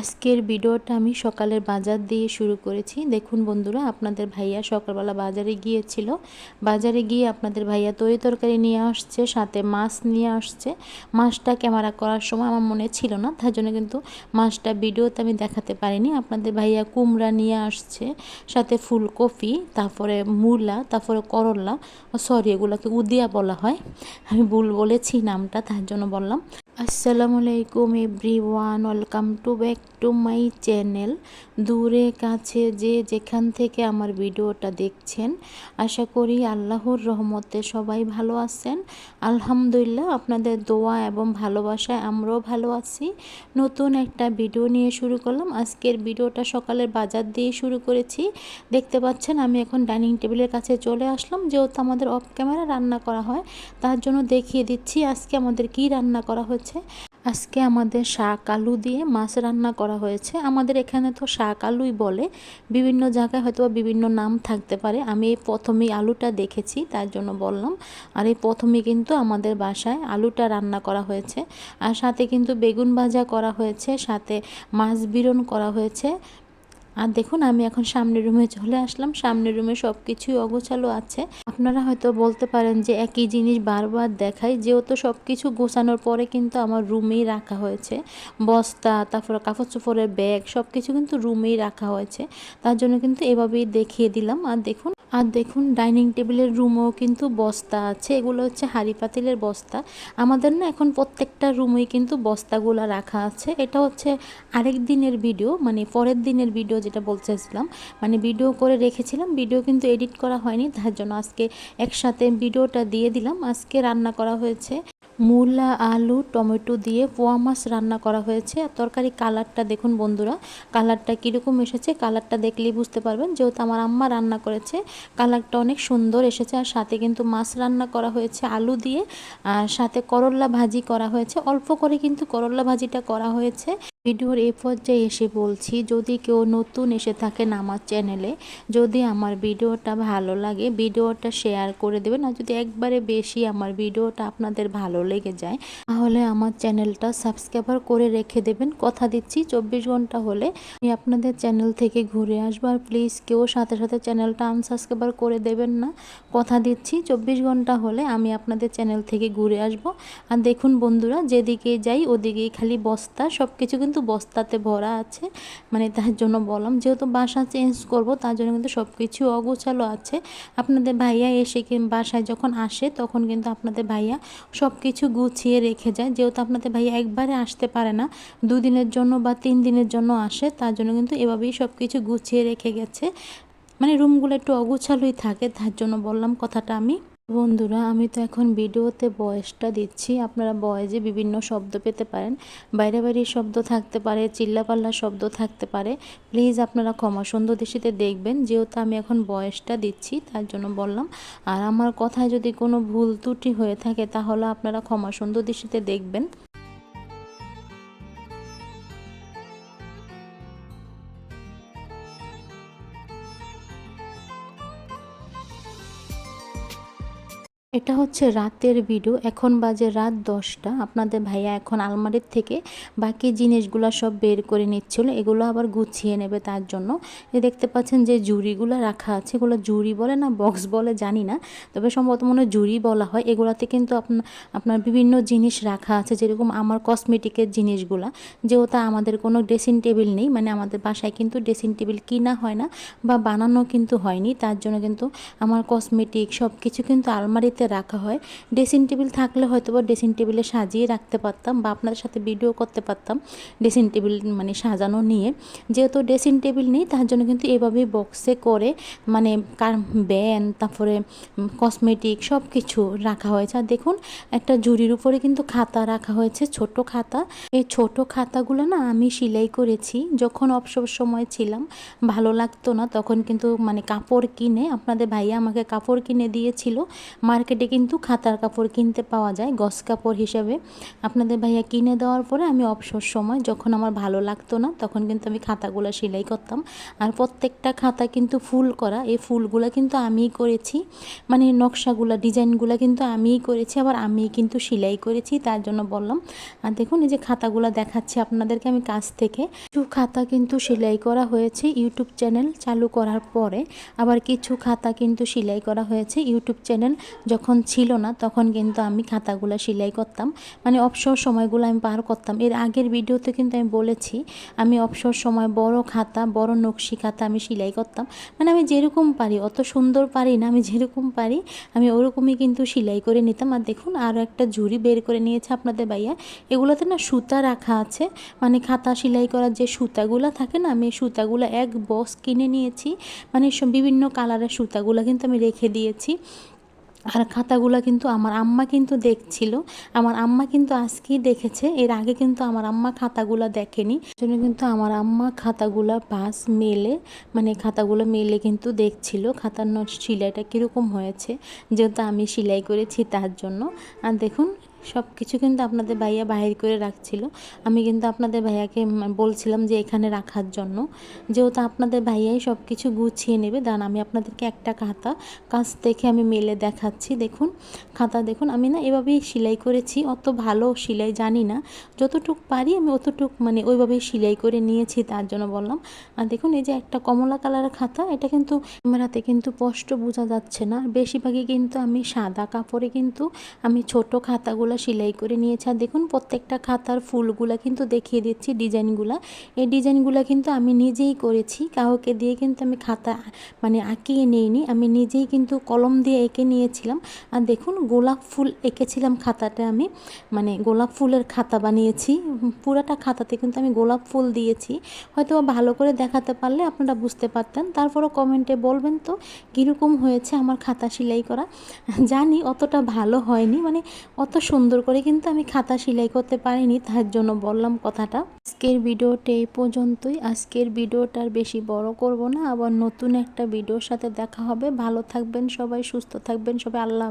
আজকের ভিডিওটা আমি সকালের বাজার দিয়ে শুরু করেছি। দেখুন বন্ধুরা, আপনাদের ভাইয়া সকালবেলা বাজারে গিয়েছিল। বাজারে গিয়ে আপনাদের ভাইয়া তরি তরকারি নিয়ে আসছে, সাথে মাছ নিয়ে আসছে। মাছটা ক্যামেরা করার সময় আমার মনে ছিল না, তার জন্য কিন্তু মাছটা ভিডিওতে আমি দেখাতে পারিনি। আপনাদের ভাইয়া কুমড়া নিয়ে আসছে, সাথে ফুলকপি, তারপরে মূলা, তারপরে করলা, সরি এগুলোকে উদিয়া বলা হয়, আমি ভুল বলেছি নামটা, তার জন্য বললাম। আসসালামু আলাইকুম everyone, welcome to back to my channel. দূরে কাছে যে যেখান থেকে আমার ভিডিওটা দেখছেন, আশা করি আল্লাহর রহমতে সবাই ভালো আছেন। আলহামদুলিল্লাহ, আপনাদের দোয়া এবং ভালোবাসায় আমরাও ভালো আছি। নতুন একটা ভিডিও নিয়ে শুরু করলাম। আজকের ভিডিওটা সকালের বাজার দিয়ে শুরু করেছি। দেখতে পাচ্ছেন আমি এখন ডাইনিং টেবিলের কাছে চলে আসলাম, যেহেতু আমাদের অফ ক্যামেরা রান্না করা হয়, তার জন্য দেখিয়ে দিচ্ছি আজকে আমাদের কি রান্না করা হয়েছে। আজকে আমাদের শাক আলু দিয়ে মাছ রান্না করা হয়েছে। আমাদের এখানে তো শাক আলুই বলে, বিভিন্ন জায়গায় হয়তো বিভিন্ন নাম থাকতে পারে। আমি এই প্রথমেই আলুটা দেখেছি, তার জন্য বললাম। আর এই প্রথমেই কিন্তু আমাদের বাসায় আলুটা রান্না করা হয়েছে, আর সাথে কিন্তু বেগুন ভাজা করা হয়েছে, সাথে মাছ বিরন করা হয়েছে। আর দেখুন আমি এখন সামনের রুমে চলে আসলাম। সামনের রুমে সব কিছুই অগোছালো আছে। আপনারা হয়তো বলতে পারেন যে একই জিনিস বারবার দেখাই, যেহেতু সব কিছু গোছানোর পরে কিন্তু আমার রুমেই রাখা হয়েছে। বস্তা, তারপরে কাপড় চোপড়ের ব্যাগ, সব কিছু কিন্তু রুমেই রাখা হয়েছে, তার জন্য কিন্তু এভাবেই দেখিয়ে দিলাম। আর দেখুন ডাইনিং টেবিলের রুমেও কিন্তু বস্তা আছে, এগুলো হচ্ছে হাঁড়ি পাতিলের বস্তা। আমাদের না এখন প্রত্যেকটা রুমেই কিন্তু বস্তাগুলো রাখা আছে। এটা হচ্ছে আরেক দিনের ভিডিও, মানে পরের দিনের ভিডিও যেটা বলতেছিলাম, মানে ভিডিও করে রেখেছিলাম, ভিডিও কিন্তু এডিট করা হয়নি, তার জন্য আজকে একসাথে ভিডিওটা দিয়ে দিলাম। আজকে রান্না করা হয়েছে মূলা, আলু, টমেটো দিয়ে পোয়া মাছ রান্না করা হয়েছে। আর তরকারি কালারটা দেখুন বন্ধুরা, কালারটা কীরকম এসেছে, কালারটা দেখলেই বুঝতে পারবেন, যেহেতু আমার আম্মা রান্না করেছে, কালারটা অনেক সুন্দর এসেছে। আর সাথে কিন্তু মাছ রান্না করা হয়েছে আলু দিয়ে, আর সাথে করলা ভাজি করা হয়েছে। অল্প করে কিন্তু করলা ভাজিটা করা হয়েছে। ভিডিওর এই পর্যায়ে এসে বলছি, যদি কেউ নতুন এসে থাকেন আমার চ্যানেলে, যদি আমার ভিডিওটা ভালো লাগে ভিডিওটা শেয়ার করে দেবেন। আর যদি একবারে বেশি আমার ভিডিওটা আপনাদের ভালো লেগে যায়, তাহলে আমার চ্যানেলটা সাবস্ক্রাইবার করে রেখে দেবেন। কথা দিচ্ছি 24 ঘন্টা হলে আমি আপনাদের চ্যানেল থেকে ঘুরে আসবো। আর প্লিজ কেউ সাথে সাথে চ্যানেলটা আনসাবস্ক্রাইবার করে দেবেন না। কথা দিচ্ছি 24 ঘন্টা হলে আমি আপনাদের চ্যানেল থেকে ঘুরে আসব। আর দেখুন বন্ধুরা, যেদিকে যাই ওদিকেই খালি বস্তা, সব কিছু কিন্তু বস্তাতে ভরা আছে। মানে তার জন্য বললাম, যেহেতু বাসা চেঞ্জ করব, তার জন্য কিন্তু সব কিছু অগোছালো আছে। আপনাদের ভাইয়া এসে বাসায় যখন আসে, তখন কিন্তু আপনাদের ভাইয়া সব কিছু গুছিয়ে রেখে যায়। যেহেতু আপনাদের ভাইয়া একবারে আসতে পারে না, 2 দিনের জন্য বা 3 দিনের জন্য আসে, তার জন্য কিন্তু এভাবেই সব কিছু গুছিয়ে রেখে গেছে। মানে রুমগুলো একটু অগোছালোই থাকে, তার জন্য বললাম কথাটা আমি। বন্ধুরা, আমি তো এখন ভিডিওতে ভয়েসটা দিচ্ছি, আপনারা ভয়েসে বিভিন্ন শব্দ পেতে পারেন, বাইরে বাইরে শব্দ থাকতে পারে, চিল্লাপাল্লা শব্দ থাকতে পারে। প্লিজ আপনারা ক্ষমা সুন্দর দৃষ্টিতে দেখবেন, যেহেতু আমি এখন ভয়েসটা দিচ্ছি, তার জন্য বললাম। আর আমার কথায় যদি কোনো ভুল ত্রুটি হয়ে থাকে, তাহলে আপনারা ক্ষমা সুন্দর দৃষ্টিতে দেখবেন। এটা হচ্ছে রাতের ভিডিও, এখন বাজে রাত 10টা। আপনাদের ভাইয়া এখন আলমারির থেকে বাকি জিনিসগুলো সব বের করে নিচ্ছিল, এগুলো আবার গুছিয়ে নেবে, তার জন্য। দেখতে পাচ্ছেন যে জুড়িগুলো রাখা আছে, এগুলো জুড়ি বলে না বক্স বলে জানি না, তবে সম্ভবত মনে হয় জুড়ি বলা হয়। এগুলাতে কিন্তু আপনার বিভিন্ন জিনিস রাখা আছে, যেরকম আমার কসমেটিকের জিনিসগুলা। যেহেতু আমাদের কোনো ড্রেসিং টেবিল নেই, মানে আমাদের বাসায় কিন্তু ড্রেসিং টেবিল কিনা হয় না বা বানানো কিন্তু হয়নি, তার জন্য কিন্তু আমার কসমেটিক সব কিছু কিন্তু আলমারিতে রাখা হয়। ড্রেসিং টেবিল থাকলে হয়তো বা ড্রেসিং টেবিলে সাজিয়ে রাখতে পারতাম, বা আপনাদের সাথে ভিডিও করতে পারতাম ড্রেসিং টেবিল মানে সাজানো নিয়ে। যেহেতু ড্রেসিং টেবিল নেই, তার জন্য কিন্তু এভাবেই বক্সে করে, মানে ব্যান, তারপরে কসমেটিক সব কিছু রাখা হয়েছে। আর দেখুন একটা ঝুড়ির উপরে কিন্তু খাতা রাখা হয়েছে, ছোট খাতা। এই ছোট খাতাগুলো না আমি সেলাই করেছি, যখন অবসর সময় ছিলাম, ভালো লাগতো না, তখন কিন্তু মানে কাপড় কিনে, আপনাদের ভাইয়া আমাকে কাপড় কিনে দিয়েছিল মার্কেট মার্কেটে কিন্তু খাতার কাপড় কিনতে পাওয়া যায় গস কাপড় হিসাবে। আপনাদের ভাইয়া কিনে দেওয়ার পরে আমি অবসর সময় যখন আমার ভালো লাগতো না তখন কিন্তু আমি খাতাগুলো সেলাই করতাম। আর প্রত্যেকটা খাতা কিন্তু ফুল করা, এই ফুলগুলো কিন্তু আমিই করেছি, মানে নকশাগুলো ডিজাইনগুলো কিন্তু আমিই করেছি, আবার আমিই কিন্তু সেলাই করেছি, তার জন্য বললাম। আর দেখুন এই যে খাতাগুলো দেখাচ্ছি আপনাদেরকে আমি কাছ থেকে। কিছু খাতা কিন্তু সেলাই করা হয়েছে ইউটিউব চ্যানেল চালু করার পরে, আবার কিছু খাতা কিন্তু সেলাই করা হয়েছে ইউটিউব চ্যানেল যখন ছিল না তখন কিন্তু আমি খাতাগুলো সেলাই করতাম, মানে অবসর সময়গুলো আমি পার করতাম। এর আগের ভিডিওতে কিন্তু আমি বলেছি আমি অবসর সময় বড় খাতা, বড় নকশি খাতা আমি সেলাই করতাম, মানে আমি যেরকম পারি, অত সুন্দর পারি না, আমি যেরকম পারি আমি ওরকমই কিন্তু সেলাই করে নিতাম। আর দেখুন আরও একটা ঝুড়ি বের করে নিয়েছে আপনাদের ভাইয়া, এগুলোতে না সুতা রাখা আছে, মানে খাতা সেলাই করার যে সুতাগুলো থাকে না, আমি সুতাগুলো এক বক্স কিনে নিয়েছি, মানে বিভিন্ন কালারের সুতাগুলো কিন্তু আমি রেখে দিয়েছি। আর খাতাগুলো কিন্তু আমার আম্মা কিন্তু দেখছিল, আমার আম্মা কিন্তু আজকেই দেখেছে, এর আগে কিন্তু আমার আম্মা খাতাগুলো দেখেনি, জন্য কিন্তু আমার আম্মা খাতাগুলো পাশ মেলে, মানে খাতাগুলো মেলে কিন্তু দেখছিল খাতার সেলাইটা কীরকম হয়েছে, যেহেতু আমি সেলাই করেছি তার জন্য। আর দেখুন সব কিছু কিন্তু আপনাদের ভাইয়া বাহির করে রাখছিল, আমি কিন্তু আপনাদের ভাইয়াকে বলছিলাম যে এখানে রাখার জন্য, যেহেতু আপনাদের ভাইয়াই সব কিছু গুছিয়ে নেবে। দাঁড়ান আমি আপনাদেরকে একটা খাতা কাছ থেকে আমি মেলে দেখাচ্ছি। দেখুন খাতা দেখুন, আমি না এভাবেই সেলাই করেছি, অত ভালো সেলাই জানি না, যতটুক পারি আমি অতটুক মানে ওইভাবেই সেলাই করে নিয়েছি, তার জন্য বললাম। আর দেখুন এই যে একটা কমলা কালারের খাতা, এটা কিন্তু ক্যামেরাতে কিন্তু স্পষ্ট বোঝা যাচ্ছে না, বেশিরভাগই কিন্তু আমি সাদা কাপড়ে কিন্তু আমি ছোট খাতাগুলো সেলাই করে নিয়েছি। আর দেখুন প্রত্যেকটা খাতার ফুলগুলা কিন্তু দেখিয়ে দিচ্ছি, ডিজাইনগুলা, এই ডিজাইনগুলা কিন্তু আমি নিজেই করেছি, কাউকে দিয়ে কিন্তু আমি খাতা মানে আঁকিয়ে নিইনি, আমি নিজেই কিন্তু কলম দিয়ে এঁকে নিয়েছিলাম। আর দেখুন গোলাপ ফুল এঁকেছিলাম খাতাটা, আমি মানে গোলাপ ফুলের খাতা বানিয়েছি, পুরাটা খাতাতে কিন্তু আমি গোলাপ ফুল দিয়েছি, হয়তো ভালো করে দেখাতে পারলে আপনারা বুঝতে পারতেন। তারপরও কমেন্টে বলবেন তো কীরকম হয়েছে আমার খাতা সেলাই করা। জানি অতটা ভালো হয়নি, মানে অত সুন্দর করে কিন্তু আমি খাতা সেলাই করতে পারিনি, তার জন্য বললাম কথাটা। আজকের ভিডিওটা এই পর্যন্তই, আজকের ভিডিওটা আর বেশি বড় করব না, আবার নতুন একটা ভিডিওর সাথে দেখা হবে। ভালো থাকবেন সবাই, সুস্থ থাকবেন সবাই, আল্লাহ।